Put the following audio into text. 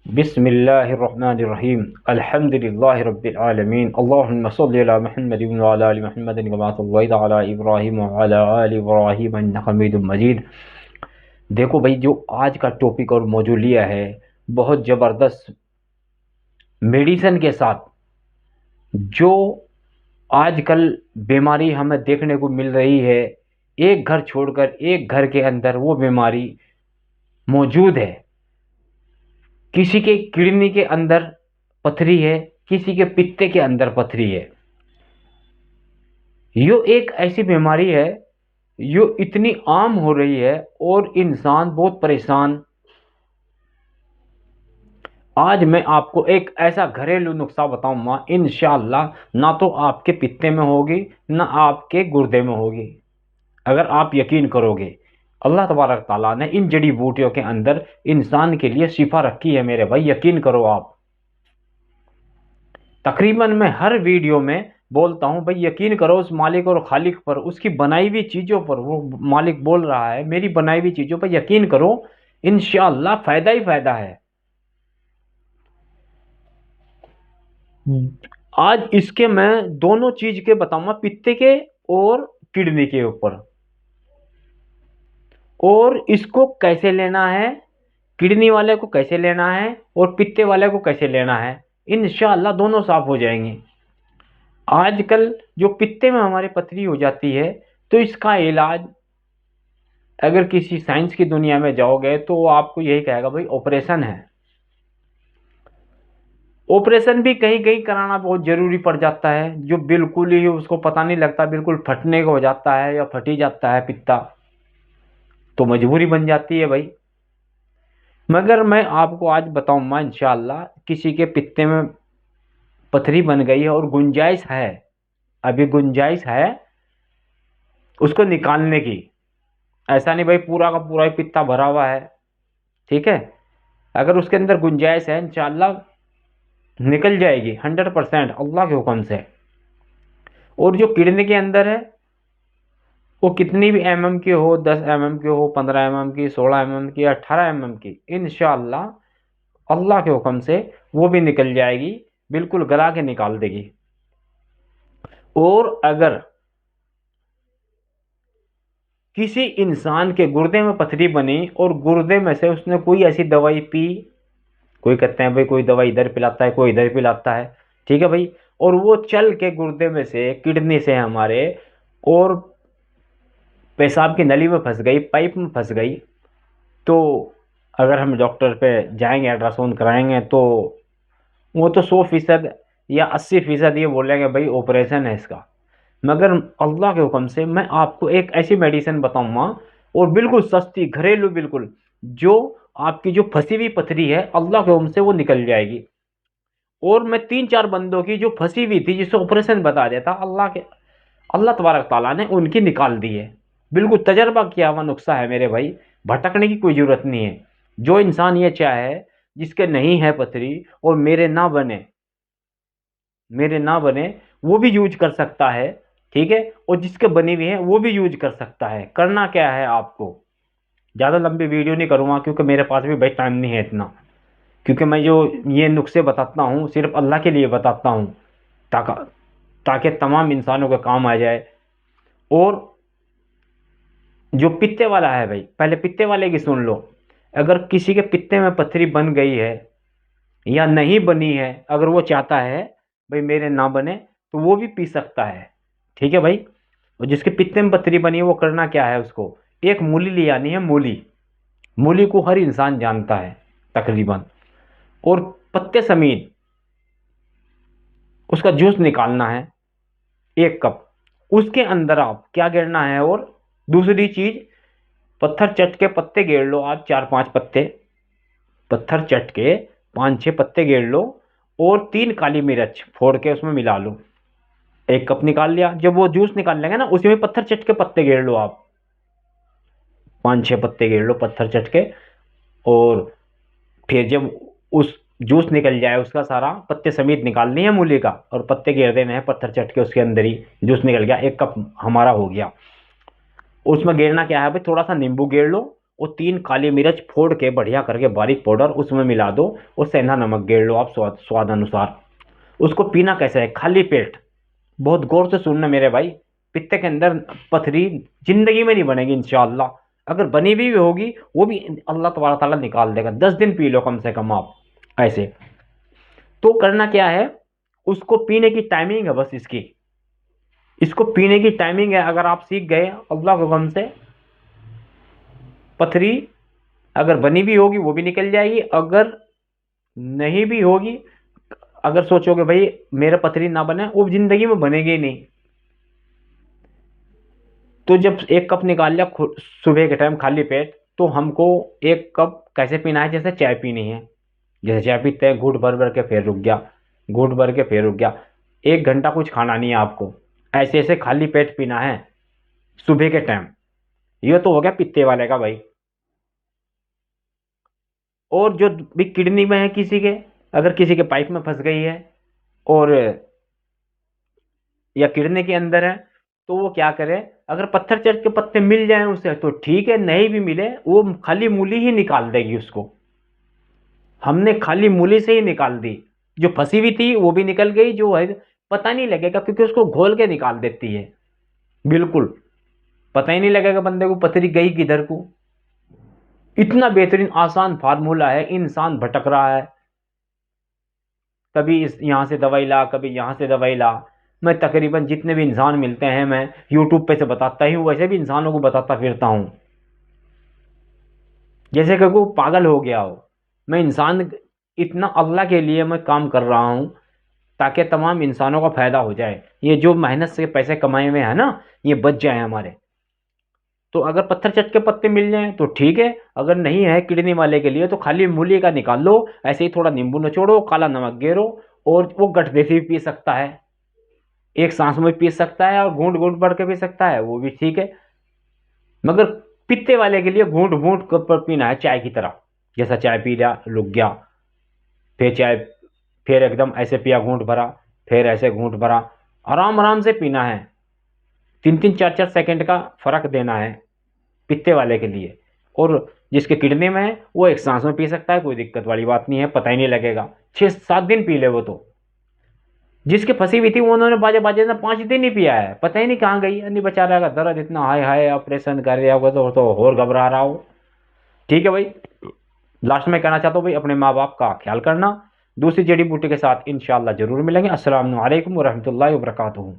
बिस्मिल्लाहिर्रहमानिर्रहीम अल्हम्दुलिल्लाहि रब्बिल आलमीन अल्लाहुम्मा सल्लि अला मुहम्मदिन व अला आलि मुहम्मदिन कमा सल्लैता अला इब्राहीम व अला आलि इब्राहीम इन्नका हमीदुम मजीद। देखो भाई, जो आज का टॉपिक और मौजू लिया है, बहुत ज़बरदस्त मेडिसिन के साथ। जो आजकल बीमारी हमें देखने को मिल रही है, एक घर छोड़कर एक घर के अंदर वो बीमारी मौजूद है। किसी के किडनी के अंदर पथरी है, किसी के पित्ते के अंदर पथरी है। यो एक ऐसी बीमारी है जो इतनी आम हो रही है और इंसान बहुत परेशान। आज मैं आपको एक ऐसा घरेलू नुस्खा बताऊंगा, इंशाअल्लाह ना तो आपके पित्ते में होगी ना आपके गुर्दे में होगी। अगर आप यकीन करोगे, अल्लाह तबारक ताला ने इन जड़ी बूटियों के अंदर इंसान के लिए शिफा रखी है मेरे भाई, यकीन करो आप। तकरीबन मैं हर वीडियो में बोलता हूं भाई, यकीन करो उस मालिक और खालिक पर, उसकी बनाई हुई चीज़ों पर। वो मालिक बोल रहा है मेरी बनाई हुई चीज़ों पर यकीन करो, इंशाअल्लाह फ़ायदा ही फ़ायदा है। आज इसके मैं दोनों चीज़ के बताऊंगा, पित्ते के और किडनी के ऊपर। और इसको कैसे लेना है, किडनी वाले को कैसे लेना है और पित्ते वाले को कैसे लेना है, इंशाअल्लाह दोनों साफ हो जाएंगे। आजकल जो पित्ते में हमारी पथरी हो जाती है, तो इसका इलाज अगर किसी साइंस की दुनिया में जाओगे तो वो आपको यही कहेगा भाई ऑपरेशन है। ऑपरेशन भी कहीं कहीं कराना बहुत ज़रूरी पड़ जाता है, जो बिल्कुल ही उसको पता नहीं लगता, बिल्कुल फटने का हो जाता है या फट ही जाता है पित्ता, तो मजबूरी बन जाती है भाई। मगर मैं आपको आज बताऊंगा इंशाअल्लाह, किसी के पित्ते में पथरी बन गई है और गुंजाइश है, अभी गुंजाइश है उसको निकालने की। ऐसा नहीं भाई पूरा का पूरा ही पित्ता भरा हुआ है, ठीक है। अगर उसके अंदर गुंजाइश है, इंशाअल्लाह निकल जाएगी 100% अल्लाह के हुक्म से। और जो किडनी के अंदर है, वो कितनी भी की हो, 10 की हो, 15 की, 16 की, 18 की, इंशाअल्लाह अल्लाह के हुक्म से वो भी निकल जाएगी, बिल्कुल गला के निकाल देगी। और अगर किसी इंसान के गुर्दे में पथरी बनी और गुर्दे में से उसने कोई ऐसी दवाई पी, कोई कहते हैं भाई कोई दवाई इधर पिलाता है कोई इधर पिलाता है, ठीक है भाई, और वो चल के गुर्दे में से, किडनी से हमारे, और पेशाब की नली में फंस गई, पाइप में फंस गई, तो अगर हम डॉक्टर पे जाएंगे, अल्ट्रासाउंड कराएंगे, तो वो तो 100% या 80% ये बोलेंगे भाई ऑपरेशन है इसका। मगर अल्लाह के हुक्म से मैं आपको एक ऐसी मेडिसिन बताऊंगा, और बिल्कुल सस्ती घरेलू, बिल्कुल, जो आपकी जो फंसी हुई पथरी है अल्लाह के हुक्म से वो निकल जाएगी। और मैं 3-4 बंदों की जो फंसी हुई थी, जिसे ऑपरेशन बता दिया था, अल्लाह तबारक ताला ने उनकी निकाल दी है। बिल्कुल तजर्बा किया हुआ नुस्खा है मेरे भाई, भटकने की कोई ज़रूरत नहीं है। जो इंसान ये चाहे, जिसके नहीं है पथरी और मेरे ना बने वो भी यूज कर सकता है, ठीक है। और जिसके बनी हुई है वो भी यूज कर सकता है। करना क्या है आपको, ज़्यादा लंबी वीडियो नहीं करूँगा क्योंकि मेरे पास भी भाई टाइम नहीं है इतना। क्योंकि मैं जो ये नुस्खे बताता हूँ सिर्फ अल्लाह के लिए बताता हूँ, ताकि ताकि तमाम इंसानों के काम आ जाए। और जो पित्ते वाला है भाई, पहले पित्ते वाले की सुन लो। अगर किसी के पित्ते में पथरी बन गई है या नहीं बनी है, अगर वो चाहता है भाई मेरे ना बने, तो वो भी पी सकता है, ठीक है भाई। और जिसके पित्ते में पथरी बनी है, वो करना क्या है, उसको एक मूली ले आनी है। मूली, मूली को हर इंसान जानता है तकरीबन। और पत्ते समेत उसका जूस निकालना है 1 कप। उसके अंदर आप क्या गिरना है, और दूसरी चीज, पत्थर चट के पत्ते गेर लो आप, 4-5 पत्ते, पत्थर चट के 5-6 पत्ते गेर लो, और 3 काली मिर्च फोड़ के उसमें मिला लो। 1 कप निकाल लिया, जब वो जूस निकाल लेंगे ना, उसी में पत्थर चट के पत्ते गेर लो आप, 5-6 पत्ते गेर लो पत्थर चट के। और फिर जब उस जूस निकल जाए उसका सारा, पत्ते समेत निकालनी है मूली का, और पत्ते गेर देने हैं पत्थर चट के उसके अंदर ही। जूस निकल गया, 1 कप हमारा हो गया। उसमें गेरना क्या है भाई, थोड़ा सा नींबू गेर लो और 3 काली मिर्च फोड़ के बढ़िया करके बारीक पाउडर उसमें मिला दो, और सेंधा नमक गेड़ लो आप स्वाद स्वाद अनुसार। उसको पीना कैसे है? खाली पेट, बहुत गौर से सुनना मेरे भाई। पित्ते के अंदर पथरी जिंदगी में नहीं बनेगी इंशाअल्लाह। अगर बनी भी होगी वो भी अल्लाह तबारक ताला निकाल देगा। 10 दिन पी लो कम से कम आप ऐसे। तो करना क्या है, उसको पीने की टाइमिंग है बस इसकी, इसको पीने की टाइमिंग है। अगर आप सीख गए अल्लाह के गम से, पथरी अगर बनी भी होगी वो भी निकल जाएगी, अगर नहीं भी होगी, अगर सोचोगे भाई मेरा पथरी ना बने, वो जिंदगी में बनेगी ही नहीं। तो जब 1 कप निकाल लिया सुबह के टाइम खाली पेट, तो हमको 1 कप कैसे पीना है? जैसे चाय पीनी है, जैसे चाय पीते हैं, घूट भर भर के फिर रुक गया, घूट भर के फिर रुक गया। 1 घंटा कुछ खाना नहीं है आपको, ऐसे ऐसे खाली पेट पीना है सुबह के टाइम। ये तो हो गया पित्ते वाले का भाई। और जो भी किडनी में है किसी के, अगर किसी के पाइप में फंस गई है और या किडनी के अंदर है, तो वो क्या करे? अगर पत्थर चर्च के पत्ते मिल जाएं उसे तो ठीक है, नहीं भी मिले वो खाली मूली ही निकाल देगी उसको। हमने खाली मूली से ही निकाल दी, जो फंसी हुई थी वो भी निकल गई, जो है पता नहीं लगेगा क्योंकि उसको घोल के निकाल देती है, बिल्कुल पता ही नहीं लगेगा बंदे को पथरी गई किधर को। इतना बेहतरीन आसान फार्मूला है। इंसान भटक रहा है, कभी इस यहाँ से दवाई ला, कभी यहाँ से दवाई ला। मैं तकरीबन जितने भी इंसान मिलते हैं मैं यूट्यूब पे से बताता ही हूँ, वैसे भी इंसानों को बताता फिरता हूँ, जैसे कि वो पागल हो गया हो। मैं इंसान, इतना अल्लाह के लिए मैं काम कर रहा हूँ ताकि तमाम इंसानों का फायदा हो जाए। ये जो मेहनत से पैसे कमाए हुए हैं ना, ये बच जाए हमारे। तो अगर पत्थर चट के पत्ते मिल जाएं तो ठीक है, अगर नहीं है किडनी वाले के लिए तो खाली मूली का निकाल लो, ऐसे ही थोड़ा नींबू निचोड़ो, काला नमक गेरो, और वो गठरी से भी पी सकता है, एक सांस में पी सकता है, और घूंट घूंट भर के पी सकता है, वो भी ठीक है। मगर पित्ते वाले के लिए घूंट घूंट कर पीना है चाय की तरह। जैसा चाय पी लिया रुक गया, फिर चाय, फिर एकदम ऐसे पिया घूंट भरा, फिर ऐसे घूंट भरा, आराम आराम से पीना है। 3-3 4-4 सेकंड का फर्क देना है पित्ते वाले के लिए। और जिसके किडनी में है वो एक सांस में पी सकता है, कोई दिक्कत वाली बात नहीं है, पता ही नहीं लगेगा। 6-7 दिन पी ले वो तो। जिसके फंसी हुई थी वो उन्होंने बाजे बाजे ने 5 दिन ही पिया है, पता ही नहीं कहाँ गई, नहीं बेचारा का दर्द इतना हाय हाय, ऑपरेशन कर रहा होगा तो और घबरा रहा हो। ठीक है भाई, लास्ट में कहना चाहता हूँ भाई अपने माँ बाप का ख्याल करना। दूसरी जड़ी बूटी के साथ इंशाल्लाह जरूर मिलेंगे। अस्सलाम वालेकुम रहमतुल्लाहि व बरकातुहू।